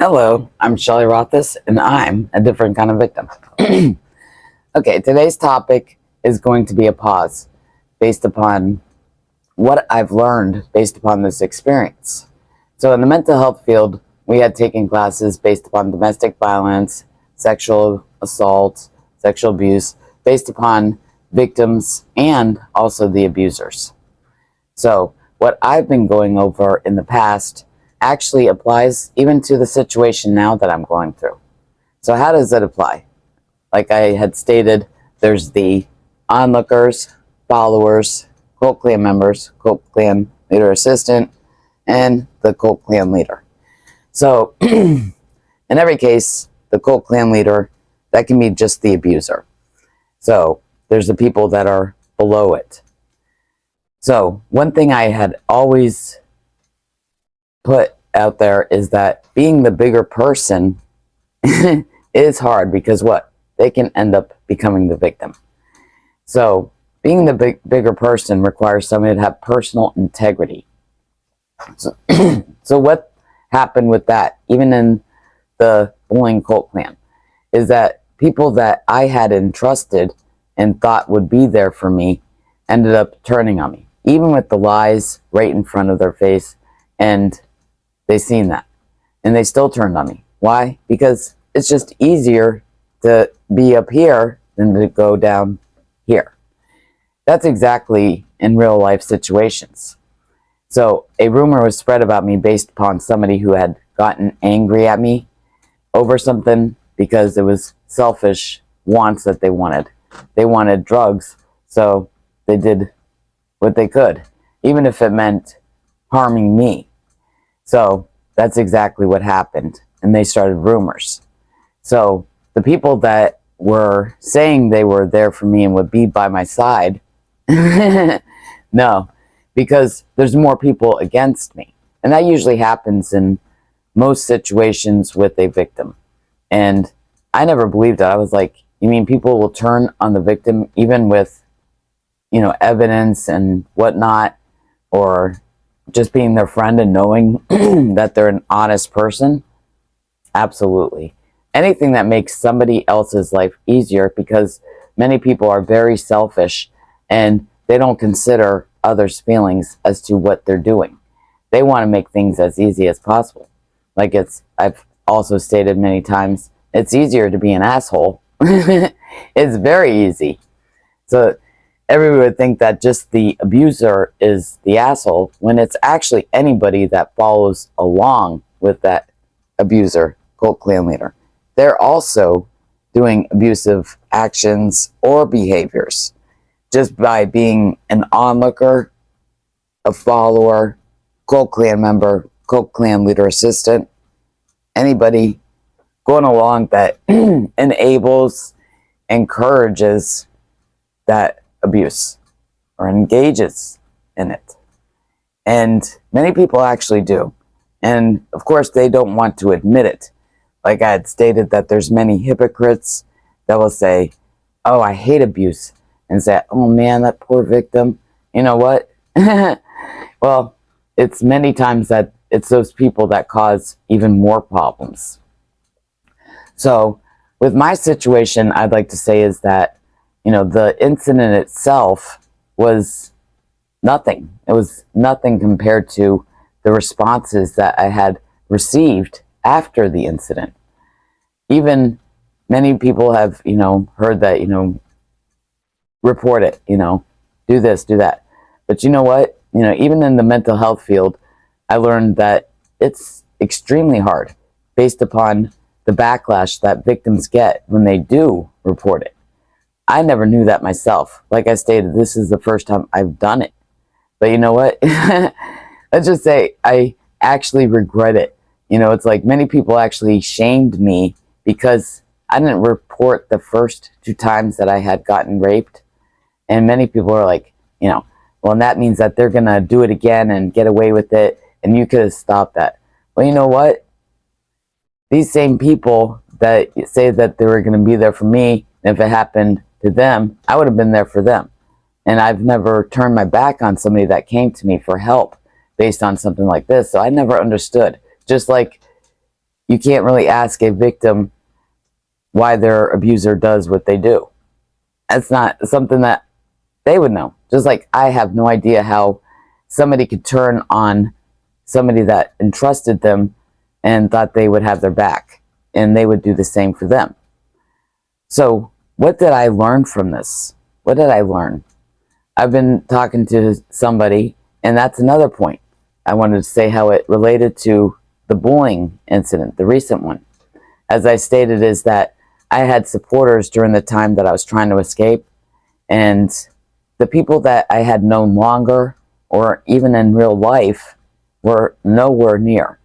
Hello, I'm Shelley Rothus, and I'm a different kind of victim. Okay, today's topic is going to be a pause based upon what I've learned based upon this experience. So, in the mental health field, we had taken classes based upon domestic violence, sexual assault, sexual abuse, based upon victims and also the abusers. So, what I've been going over in the past actually applies even to the situation now that I'm going through. So, how does it apply? Like I had stated, there's the onlookers, followers, cult clan members, cult clan leader assistant, and the cult clan leader. So, in every case, the cult clan leader, that can be just the abuser. So, there's the people that are below it. So, one thing I had always put out there is that being the bigger person is hard because what? They can end up becoming the victim. So, being the bigger person requires somebody to have personal integrity. So what happened with that, even in the bullying cult clan, is that people that I had entrusted and thought would be there for me ended up turning on me, even with the lies right in front of their face, and they seen that, and they still turned on me. Why? Because it's just easier to be up here than to go down here. That's exactly in real life situations. So a rumor was spread about me based upon somebody who had gotten angry at me over something because it was selfish wants that they wanted. They wanted drugs, so they did what they could, even if it meant harming me. So that's exactly what happened, and they started rumors. So the people that were saying they were there for me and would be by my side, no, because there's more people against me. And that usually happens in most situations with a victim. And I never believed it. I was like, you mean people will turn on the victim even with, evidence and whatnot, or just being their friend and knowing that they're an honest person? Absolutely. Anything that makes somebody else's life easier, because many people are very selfish and they don't consider others' feelings as to what they're doing. They want to make things as easy as possible. Like I've also stated many times, it's easier to be an asshole. It's very easy. So everyone would think that just the abuser is the asshole, when it's actually anybody that follows along with that abuser, cult clan leader. They're also doing abusive actions or behaviors just by being an onlooker, a follower, cult clan member, cult clan leader assistant, anybody going along that enables, encourages that abuse or engages in it. And many people actually do. And of course, they don't want to admit it. Like I had stated, that there's many hypocrites that will say, oh, I hate abuse, and say, oh man, that poor victim. You know what? Well, it's many times that it's those people that cause even more problems. So with my situation, I'd like to say is that, the incident itself was nothing. It was nothing compared to the responses that I had received after the incident. Even many people have, heard that, report it, do this, do that. But you know what? Even in the mental health field, I learned that it's extremely hard based upon the backlash that victims get when they do report it. I never knew that myself. Like I stated, this is the first time I've done it. But you know what? Let's just say I actually regret it. It's like many people actually shamed me because I didn't report the first 2 times that I had gotten raped. And many people are like, well, that means that they're going to do it again and get away with it. And you could have stopped that. Well, you know what? These same people that say that they were going to be there for me, and if it happened to them, I would have been there for them. And I've never turned my back on somebody that came to me for help based on something like this. So I never understood. Just like, you can't really ask a victim why their abuser does what they do. That's not something that they would know. Just like I have no idea how somebody could turn on somebody that entrusted them and thought they would have their back, and they would do the same for them. So what did I learn from this? What did I learn? I've been talking to somebody, and that's another point. I wanted to say how it related to the bullying incident, the recent one. As I stated, is that I had supporters during the time that I was trying to escape, and the people that I had known longer or even in real life were nowhere near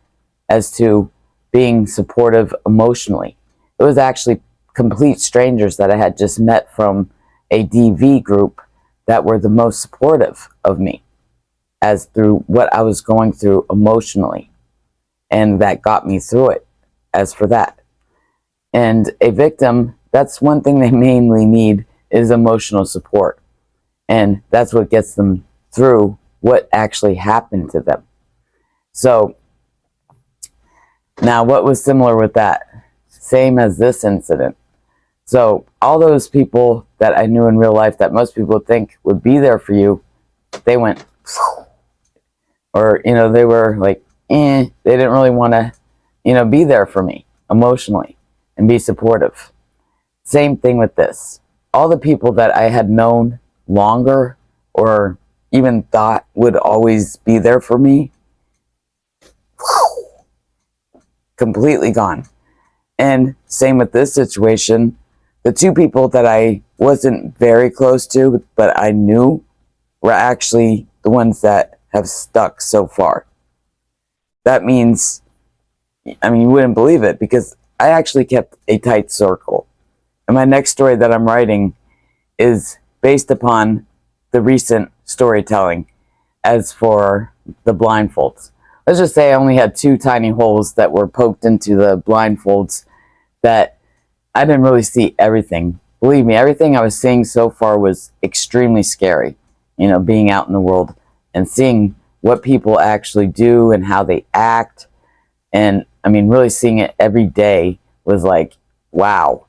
as to being supportive emotionally. It was actually complete strangers that I had just met from a DV group that were the most supportive of me as through what I was going through emotionally, and that got me through it as for that. And a victim, that's one thing they mainly need, is emotional support. And that's what gets them through what actually happened to them. So, now what was similar with that? Same as this incident. So, all those people that I knew in real life that most people think would be there for you, they went, or, they were like, they didn't really want to, be there for me emotionally and be supportive. Same thing with this. All the people that I had known longer or even thought would always be there for me, completely gone. And same with this situation. The two people that I wasn't very close to, but I knew, were actually the ones that have stuck so far. That means, you wouldn't believe it, because I actually kept a tight circle. And my next story that I'm writing is based upon the recent storytelling as for the blindfolds. Let's just say I only had 2 tiny holes that were poked into the blindfolds that I didn't really see everything. Believe me, everything I was seeing so far was extremely scary. Being out in the world and seeing what people actually do and how they act. And really seeing it every day was like, wow.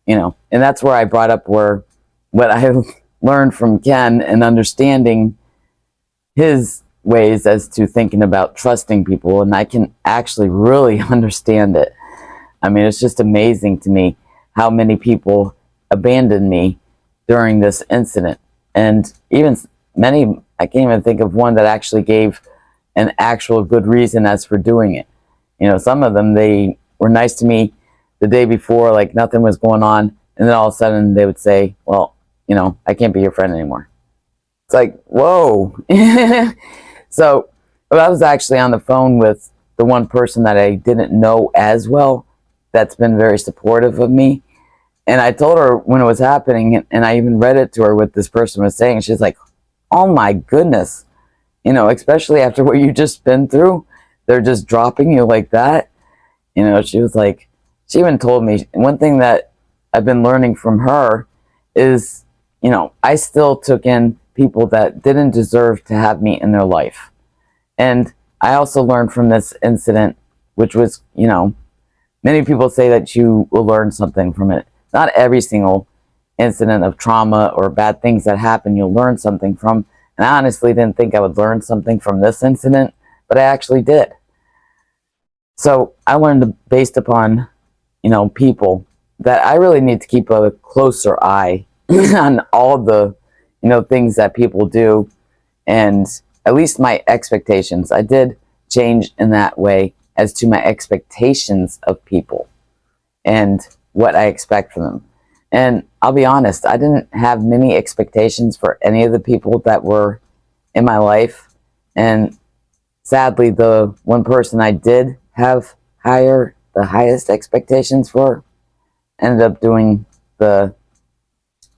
And that's where I brought up what I learned from Ken and understanding his ways as to thinking about trusting people. And I can actually really understand it. It's just amazing to me how many people abandoned me during this incident. And even many, I can't even think of one that actually gave an actual good reason as for doing it. Some of them, they were nice to me the day before, like nothing was going on. And then all of a sudden they would say, well, I can't be your friend anymore. It's like, whoa. So I was actually on the phone with the one person that I didn't know as well that's been very supportive of me. And I told her when it was happening, and I even read it to her what this person was saying. She's like, oh my goodness. Especially after what you've just been through, they're just dropping you like that. She was like, she even told me, one thing that I've been learning from her is, I still took in people that didn't deserve to have me in their life. And I also learned from this incident, which was, many people say that you will learn something from it. Not every single incident of trauma or bad things that happen you'll learn something from. And I honestly didn't think I would learn something from this incident, but I actually did. So I learned based upon, people that I really need to keep a closer eye on all the, things that people do, and at least my expectations. I did change in that way as to my expectations of people and what I expect from them. And I'll be honest, I didn't have many expectations for any of the people that were in my life. And sadly, the one person I did have the highest expectations for ended up doing the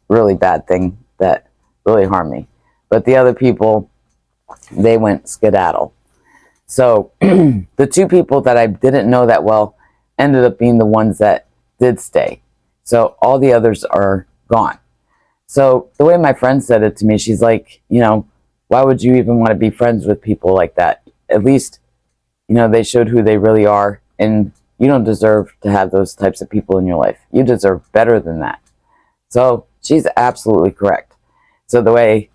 really bad thing that really harmed me. But the other people, they went skedaddle. So the 2 people that I didn't know that well ended up being the ones that did stay. So all the others are gone. So the way my friend said it to me, she's like, why would you even want to be friends with people like that? At least, they showed who they really are, and you don't deserve to have those types of people in your life. You deserve better than that. So she's absolutely correct. So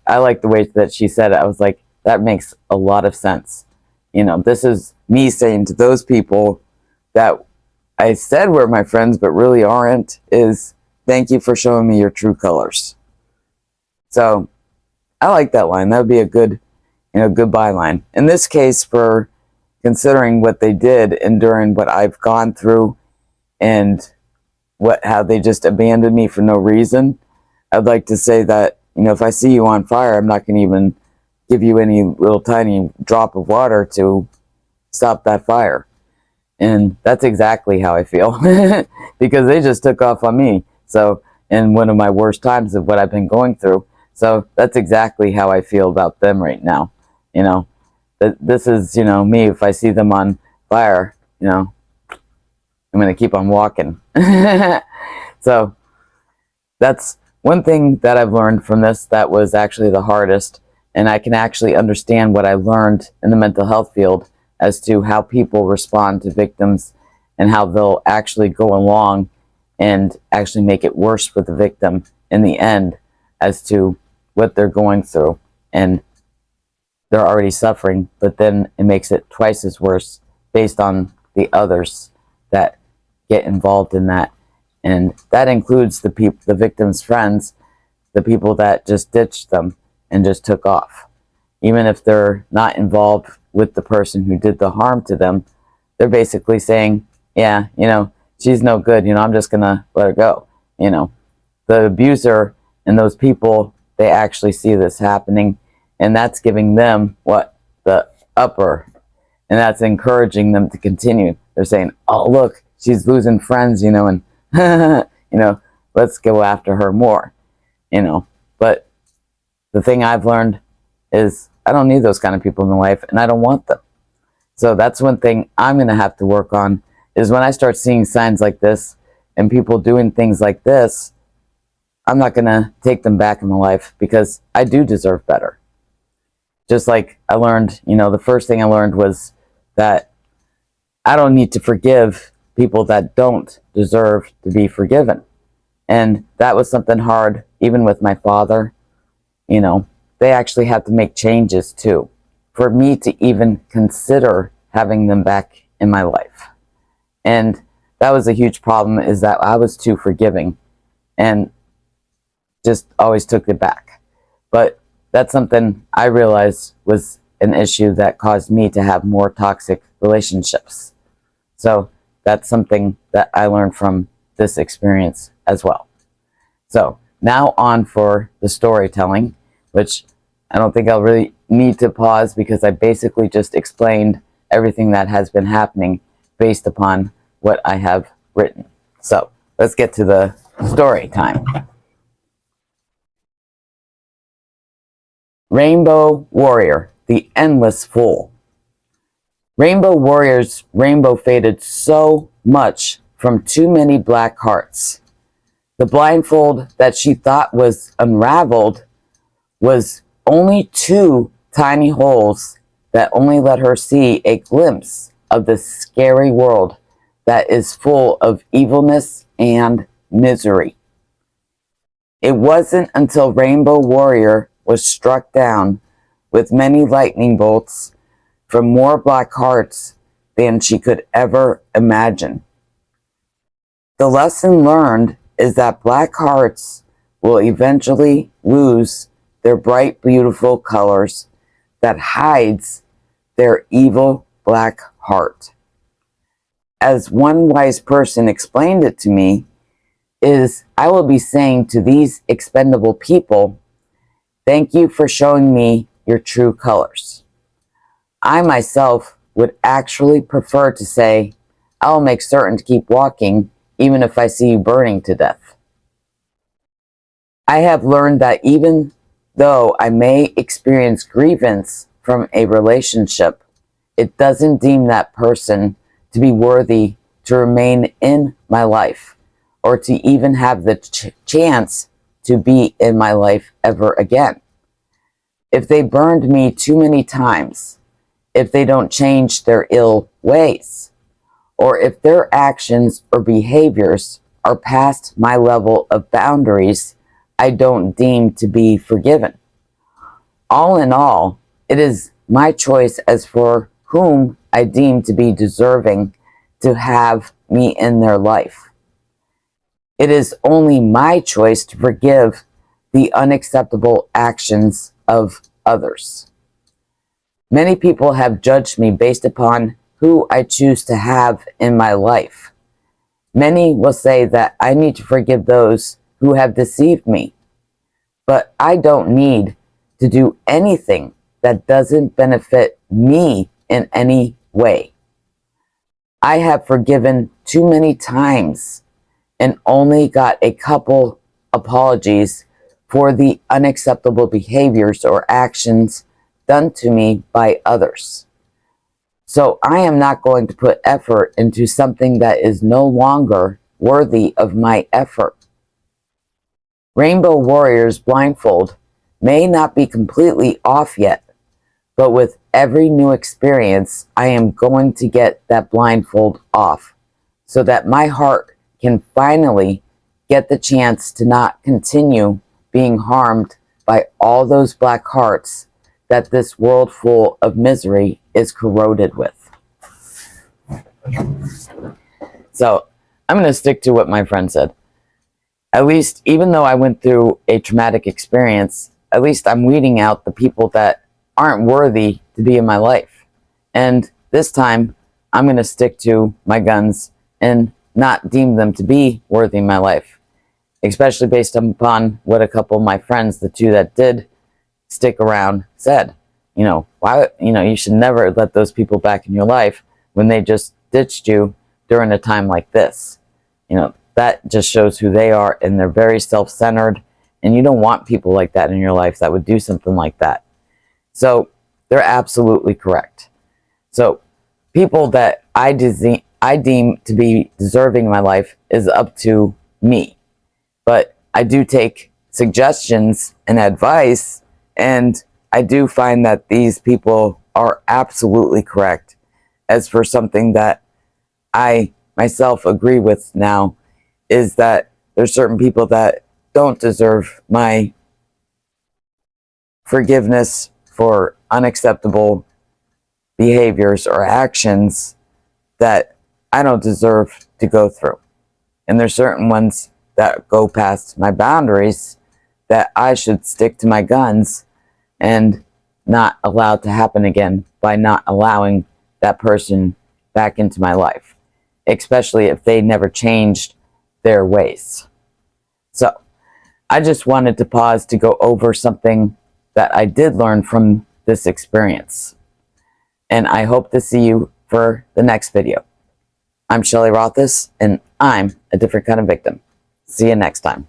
I like the way that she said it. I was like, that makes a lot of sense. This is me saying to those people that I said were my friends but really aren't, is thank you for showing me your true colors. So I like that line. That would be a good goodbye line. In this case, for considering what they did and during what I've gone through and how they just abandoned me for no reason, I'd like to say that, if I see you on fire, I'm not going to even give you any little tiny drop of water to stop that fire. And that's exactly how I feel because they just took off on me. So, in one of my worst times of what I've been going through. So that's exactly how I feel about them right now. This is, me. If I see them on fire, I'm going to keep on walking. So that's one thing that I've learned from this that was actually the hardest. And I can actually understand what I learned in the mental health field as to how people respond to victims and how they'll actually go along and actually make it worse for the victim in the end as to what they're going through. And they're already suffering, but then it makes it twice as worse based on the others that get involved in that. And that includes the victim's friends, the people that just ditched them and just took off. Even if they're not involved with the person who did the harm to them, they're basically saying, yeah, she's no good, I'm just gonna let her go. The abuser and those people, they actually see this happening, and that's giving them the upper, and that's encouraging them to continue. They're saying, oh, look, she's losing friends, and let's go after her more. But the thing I've learned is I don't need those kind of people in my life, and I don't want them. So that's one thing I'm going to have to work on, is when I start seeing signs like this and people doing things like this, I'm not going to take them back in my life because I do deserve better. Just like I learned, the first thing I learned was that I don't need to forgive people that don't deserve to be forgiven. And that was something hard, even with my father. They actually had to make changes too, for me to even consider having them back in my life. And that was a huge problem, is that I was too forgiving and just always took it back. But that's something I realized was an issue that caused me to have more toxic relationships. So that's something that I learned from this experience as well. So now on for the storytelling, which I don't think I'll really need to pause because I basically just explained everything that has been happening based upon what I have written. So let's get to the story time. Rainbow Warrior, the Endless Fool. Rainbow Warrior's rainbow faded so much from too many black hearts. The blindfold that she thought was unraveled was only 2 tiny holes that only let her see a glimpse of the scary world that is full of evilness and misery. It wasn't until Rainbow Warrior was struck down with many lightning bolts from more black hearts than she could ever imagine. The lesson learned is that black hearts will eventually lose their bright, beautiful colors that hides their evil black heart. As one wise person explained it to me, is I will be saying to these expendable people, thank you for showing me your true colors. I myself would actually prefer to say, I will make certain to keep walking even if I see you burning to death. I have learned that even though I may experience grievance from a relationship, it doesn't deem that person to be worthy to remain in my life or to even have the chance to be in my life ever again. If they burned me too many times, if they don't change their ill ways, or if their actions or behaviors are past my level of boundaries I don't deem to be forgiven. All in all, it is my choice as for whom I deem to be deserving to have me in their life. It is only my choice to forgive the unacceptable actions of others. Many people have judged me based upon who I choose to have in my life. Many will say that I need to forgive those who have deceived me, but I don't need to do anything that doesn't benefit me in any way. I have forgiven too many times and only got a couple apologies for the unacceptable behaviors or actions done to me by others. So I am not going to put effort into something that is no longer worthy of my effort. Rainbow Warrior's blindfold may not be completely off yet, but with every new experience, I am going to get that blindfold off so that my heart can finally get the chance to not continue being harmed by all those black hearts that this world full of misery is corroded with. So I'm going to stick to what my friend said. At least, even though I went through a traumatic experience, at least I'm weeding out the people that aren't worthy to be in my life. And this time, I'm going to stick to my guns and not deem them to be worthy in my life, especially based upon what a couple of my friends, the two that did stick around, said. Why? You should never let those people back in your life when they just ditched you during a time like this. That just shows who they are, and they're very self-centered, and you don't want people like that in your life that would do something like that. So they're absolutely correct. So people that I deem to be deserving in my life is up to me. But I do take suggestions and advice, and I do find that these people are absolutely correct. As for something that I myself agree with now, is that there's certain people that don't deserve my forgiveness for unacceptable behaviors or actions that I don't deserve to go through. And there's certain ones that go past my boundaries that I should stick to my guns and not allow it to happen again by not allowing that person back into my life, especially if they never changed their ways. So I just wanted to pause to go over something that I did learn from this experience. And I hope to see you for the next video. I'm Shelley Rothus, and I'm a different kind of victim. See you next time.